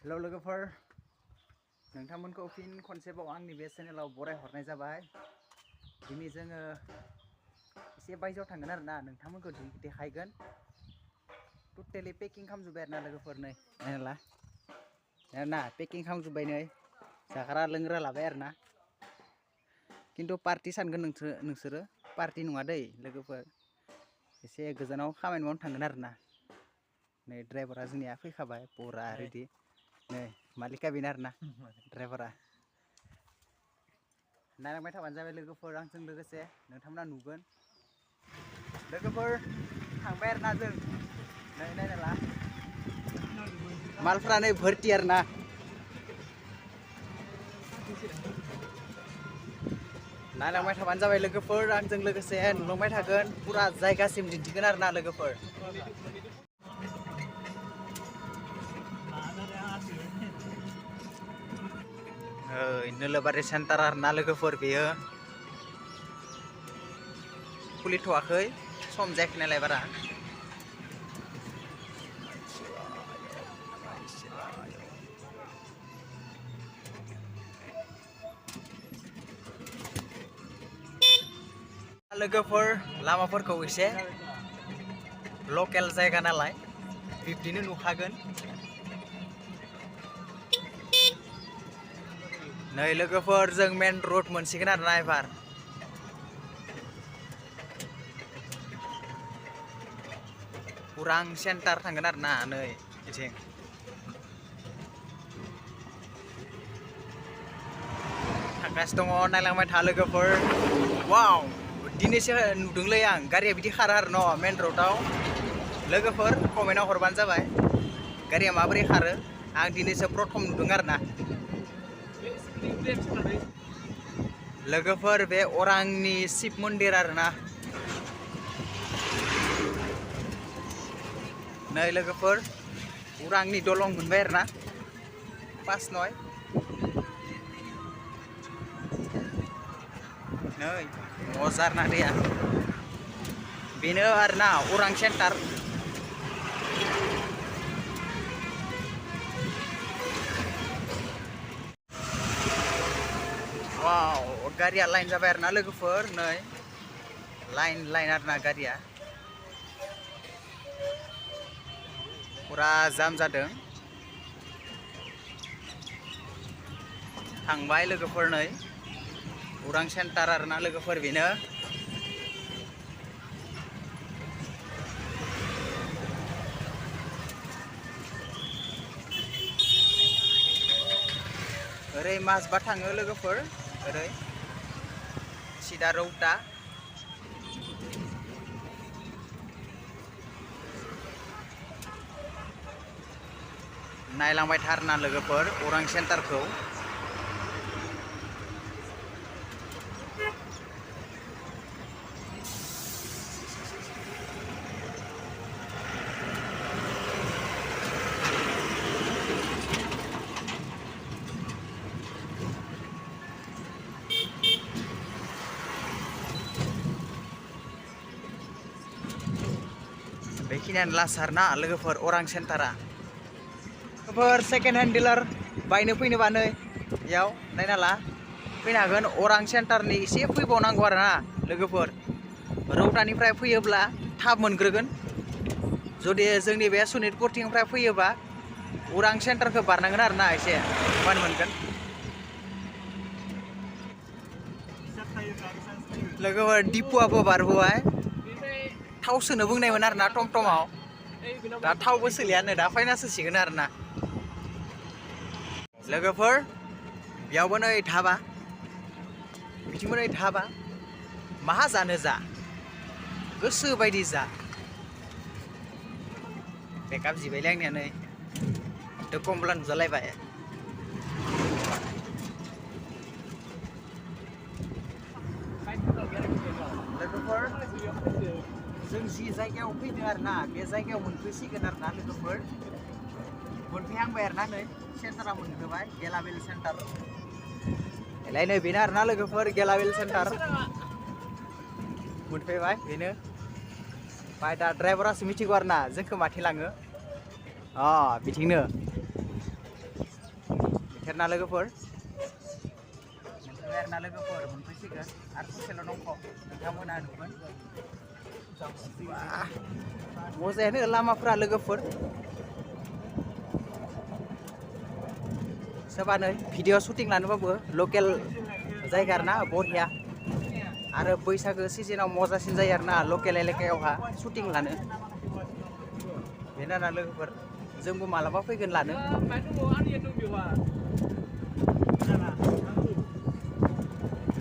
Hello लोगोफोर नोंथांमोनखौ फिन खनसेबाव आंनि बे चेनेलाव बराय हरनाय जाबाय। दिनै जोङो एसे बायजोआव थांगोन आरो ना नोंथांमोनखौ देखायगोन। टटेलि पेकिं खालामजोब्बाय आरो ना लोगोफोर नै ना पेकिं खालामजोब्बाय नै जाग्रा लोंग्रा लाबाय आरो ना। खिन्थु पार्टि सानगोन नोंसोरो पार्टि नङा दै लोगोफोर एसे गोजानाव खामानि मावनो थांगोन आरो ना। नै ड्राइभारा जोंनिया फैखाबाय पुरा रेडि। नै मालिका बेनो आरो ना ड्राइभारा। नायलांबाय थाबानो जाबाय लोगोफोर आंजों लोगोसे नोंथांमोना नुगोन। लोगोफोर थांबाय आरो ना जों नै नायना ला मालफ्रा नै भर्ति आरो ना। नायलांबाय थाबानो जाबाय लोगोफोर आंजों लोगोसे नुलांबाय थागोन पुरा जायगासिम दिन्थिगोन आरो ना लोगोफोर। नोलोबारि सेन्टार आरो ना लोगोफोर बेयो खुलिथ'वाखै सम जायाखै नालाय बारा। लोगोफोर लामाफोरखौ एसे लकेल जायगा नालाय बिब्दिनो नुखागोन। नै लोगोफोर जों मेन रड मोनसिगोन आरो ना एबार। उरां सेन्टार थांगोन आरो ना नै बिथिं। थांगासिनो दङ नायलांबाय था लोगोफोर। वाव दिनैसो नुदोंलै आं गारिया बिदि खारो आरो न' मेन रडआव। लोगोफोर कमेन्टआव हरबानो जाबाय गारिया माबोरै खारो। आं दिनैसो प्रथम नुदों आरो ना। लोगोफोर बे अरांनि शिब मन्दिर आरो ना। नै लोगोफोर उरांनि दलं मोनबाय आरो ना पास नय। नै मजार ना दैया बेनो आरो ना अरां सेन्टार। वाव गारिया लाइन जाबाय आरो ना लोगोफोर नै लाइन आरो ना गारिया पुरा जाम जादों। थांबाय लोगोफोर नै उरां सेन्टार आरो ना लोगोफोर बेनो। ओरै माजबा थाङो लोगोफोर ओरै सिदा रौता। नायलांबाय था आरो ना लोगोफोर अरां सेन्टारखौ। बेखिनियानो लास्ट आरो ना लोगोफोर अरां सेन्टारा। लोगोफोर सेकेन्ड हेन्ड डिलार बायनो फैनोबा नै बेयाव नायना ला फैनो हागोन। अरां सेन्टारनि एसे फैबावनांगौ आरो ना लोगोफोर। रौतानिफ्राय फैयोब्ला थाब मोनग्रोगोन। जुदि जोंनि बे सनितपुरथिंनिफ्राय फैयोबा उरां सेन्टारखौ बारनांगोन आरो ना एसे होमबानो मोनगोन। लोगोफोर दिपुआबो बारबोबाय। थाव सोनो बुंनायमोन आरो ना टमटमाव दा थावबो सोलियानो दा फायना सोसिगोन आरो ना। लोगोफोर बेयावबो नै धाबा बिथिंबो नै धाबा माहा जानो जा गोसो बायदि जा। बेकआप जिबायलै आंनिया नै कमला नुजालायबाय। लोगोफोर जों जि जायगायाव फैदों आरो ना बे जायगायाव मोनफैसिगोन आरो ना लोगोफोर। मोनफैहांबाय आरो ना नै सेन्टारा मोनफैबाय गेलावेल सेन्टार। नै बेनो आरो ना लोगोफोर गेलावेल सेन्टार मोनफैबाय बेनो। ओमफ्राय दा ड्राइभारासो मिथिगौ आरो ना जोंखौ माथिं लाङो। बिथिंनो मोनफेरना लोगोफोर मोनफैबाय आरोना लोगोफोर मोनफैसिगोन आरो ससेल' दंख' नोंथांमोना नुगोन मजायानो लामाफोरा लोगोफोर सोरबा नै भिडिअ शुटिं लानोबाबो लकेल जायगा आरोना बरिया आरो बैसागो सिजोनाव मजासिन जायो आरोना लकेल एलेकायावहा शुटिं लानो बेनो आरोना लोगोफोर जोंबो मालाबा फैगोन लानो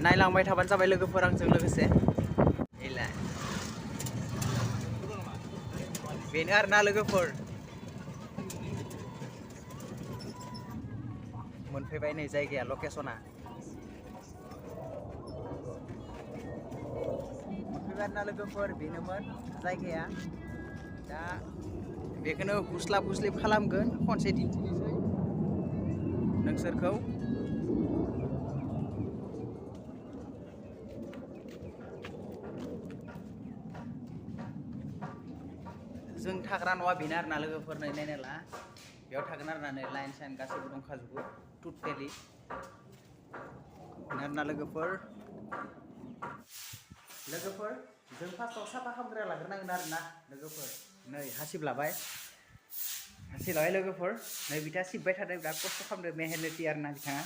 नायलांबाय थाबानो जाबाय लोगोफोर आंजों लोगोसे बेनो आरोना लोगोफोर मोनफैबाय नै जायगाया लकेसना मोनफैबाय आरोना लोगोफोर बेनोमोन जायगाया दा बेखौनो हुस्लाब हुस्लिब खालामगोन खनसे दिन्थिनोसै नोंसोरखौ जों थाग्रा न'आ बेनो आरोना लोगोफोर नै नायनायला बेयाव थागोन आरोना नै लाइन साइन गासैबो दंखाजोबो टटेलि बेनो आरोना लोगोफोर जों फार्स्टआव साफा खालामग्रा लाग्रोनांगोन आरोना लोगोफोर नै हासिब लाबाय लोगोफोर नै बिथाङा सिबबाय थादों बिराद खस्थ' खालामदों मेहनति आरोना बिथाङा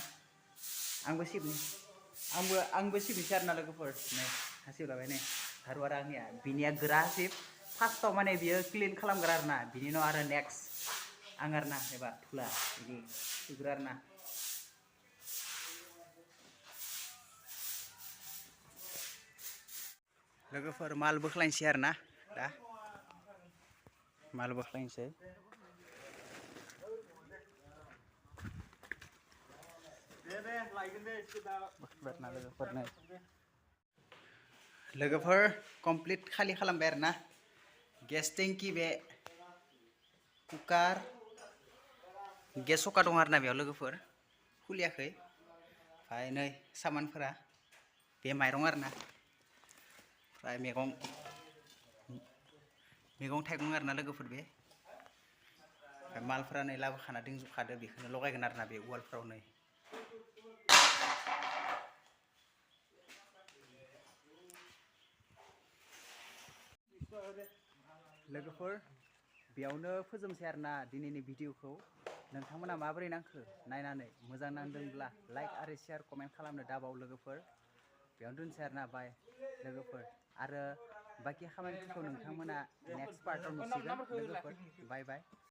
आंबो सिबनोसै आरोना लोगोफोर नै हासिब लाबाय नै हारु आरो आंनिया बिनिया गोरा हासिब फार्स्टआव माने बियो क्लिन खालामग्रा आरोना बिनि उनाव आरो नेक्स्ट आं आरोना एबा थुला बिदि सुग्रा आरोना लोगोफोर माल बोख्लायनोसै आरोना दा माल बोख्लायनोसै लोगोफोर कमप्लिट खालि खालामबाय आरोना गेस टेंकि बे कुकार गेस सका दं आरोना बेयाव लोगोफोर खुलियाखै ओमफ्राय नै सामानफोरा बे माइरं आरोना ओमफ्राय मैगं थाइगं आरोना लोगोफोर बे मालफोरा नै लाबोखाना दोनजोबखादो बेखौनो लगायगोन आरोना बे वालफ्राव नै लोगोफोर बेयावनो फोजोबनोसै आरोना दिनैनि भिडिअखौ नोंथांमोना माबोरै नांखो नायनानै मोजां नांदोंब्ला लाइक आरो शेयार कमेन्ट खालामनो दाबाव लोगोफोर बेयावनो दोनसै आरोना बाय लोगोफोर आरो बाखि खामानिफोरखौ नोंथांमोना नेक्स्ट पार्टआव नुसिगोन लोगोफोर बाय बाय